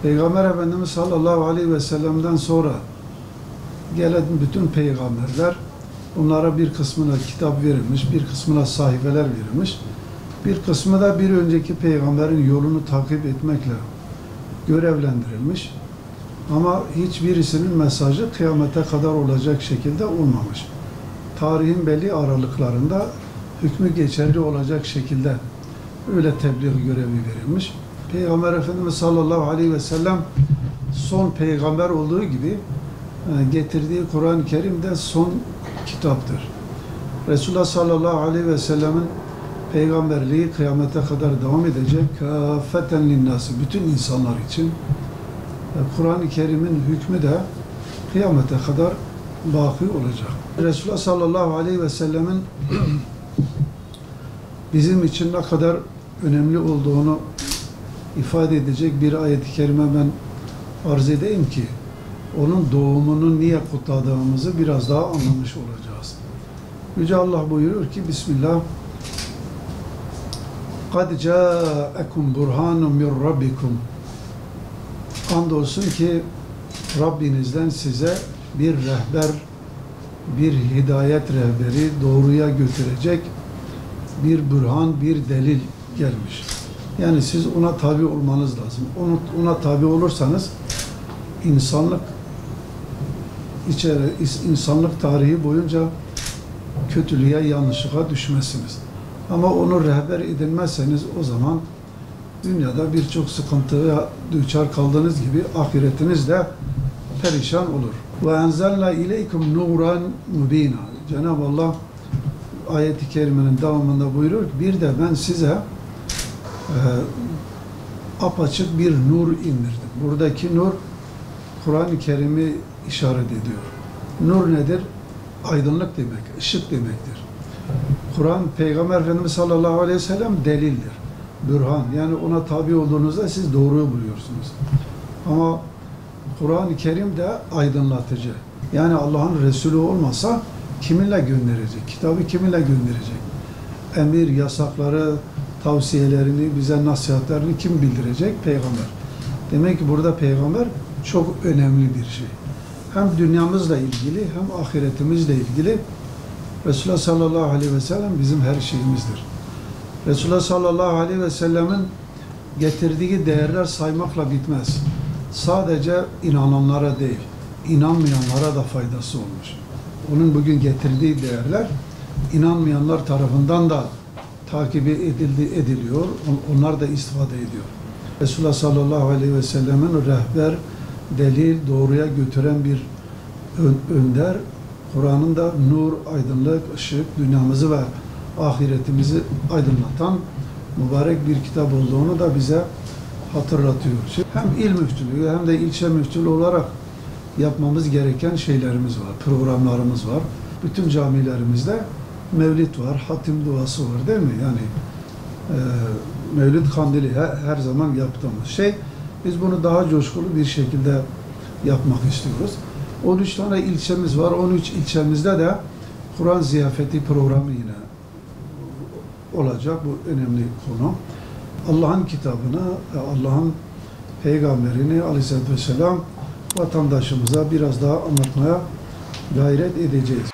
Peygamber Efendimiz sallallahu aleyhi ve sellem'den sonra gelen bütün peygamberler, onlara bir kısmına kitap verilmiş, bir kısmına sahifeler verilmiş, bir kısmı da bir önceki peygamberin yolunu takip etmekle görevlendirilmiş. Ama hiçbirisinin mesajı kıyamete kadar olacak şekilde olmamış. Tarihin belli aralıklarında hükmü geçerli olacak şekilde öyle tebliğ görevi verilmiş. Peygamber Efendimiz sallallahu aleyhi ve sellem son peygamber olduğu gibi getirdiği Kur'an-ı Kerim de son kitaptır. Resulullah sallallahu aleyhi ve sellemin peygamberliği kıyamete kadar devam edecek. Kâffeten linnâsi, bütün insanlar için. Kur'an-ı Kerim'in hükmü de kıyamete kadar baki olacak. Resulullah sallallahu aleyhi ve sellemin bizim için ne kadar önemli olduğunu ifade edecek bir ayet-i kerime ben arz edeyim ki onun doğumunu niye kutladığımızı biraz daha anlamış olacağız. Yüce Allah buyuruyor ki Bismillah قَدْ جَاءَكُمْ بُرْهَانٌ مِنْ رَبِّكُمْ Andolsun ki Rabbinizden size bir rehber, bir hidayet rehberi, doğruya götürecek bir bürhan, bir delil gelmiş. Yani siz ona tabi olmanız lazım. Ona tabi olursanız insanlık tarihi boyunca kötülüğe, yanlışlığa düşmezsiniz. Ama onu rehber edinmezseniz o zaman dünyada birçok sıkıntıya düçar kaldığınız gibi ahiretiniz de perişan olur. Ve enzelna ileykum nuran mubina. Cenab-ı Allah ayet-i kerimenin devamında buyuruyor ki bir de ben size apaçık bir nur indirdim. Buradaki nur Kur'an-ı Kerim'i işaret ediyor. Nur nedir? Aydınlık demek, ışık demektir. Kur'an, Peygamber Efendimiz sallallahu aleyhi ve sellem delildir. Bürhan, yani ona tabi olduğunuzda siz doğruyu buluyorsunuz. Ama Kur'an-ı Kerim de aydınlatıcı. Yani Allah'ın Resulü olmasa kiminle gönderecek? Kitabı kiminle gönderecek? Emir, yasakları, tavsiyelerini, bize nasihatlerini kim bildirecek? Peygamber. Demek ki burada peygamber çok önemli bir şey. Hem dünyamızla ilgili hem ahiretimizle ilgili Resulullah sallallahu aleyhi ve sellem bizim her şeyimizdir. Resulullah sallallahu aleyhi ve sellemin getirdiği değerler saymakla bitmez. Sadece inananlara değil, inanmayanlara da faydası olmuş. Onun bugün getirdiği değerler inanmayanlar tarafından da takip ediliyor. Onlar da istifade ediyor. Resulullah sallallahu aleyhi ve sellemin rehber, delil, doğruya götüren bir önder, Kur'an'ın da nur, aydınlık, ışık, dünyamızı ve ahiretimizi aydınlatan mübarek bir kitap olduğunu da bize hatırlatıyor. Hem il müftülüğü hem de ilçe müftülüğü olarak yapmamız gereken şeylerimiz var, programlarımız var. Bütün camilerimizde mevlid var, hatim duası var değil mi? Yani mevlid kandili her zaman yaptığımız şey. Biz bunu daha coşkulu bir şekilde yapmak istiyoruz. 13 tane ilçemiz var. 13 ilçemizde de Kur'an ziyafeti programı yine olacak. Bu önemli konu. Allah'ın kitabını, Allah'ın peygamberini aleyhissalatü vesselam vatandaşımıza biraz daha anlatmaya gayret edeceğiz.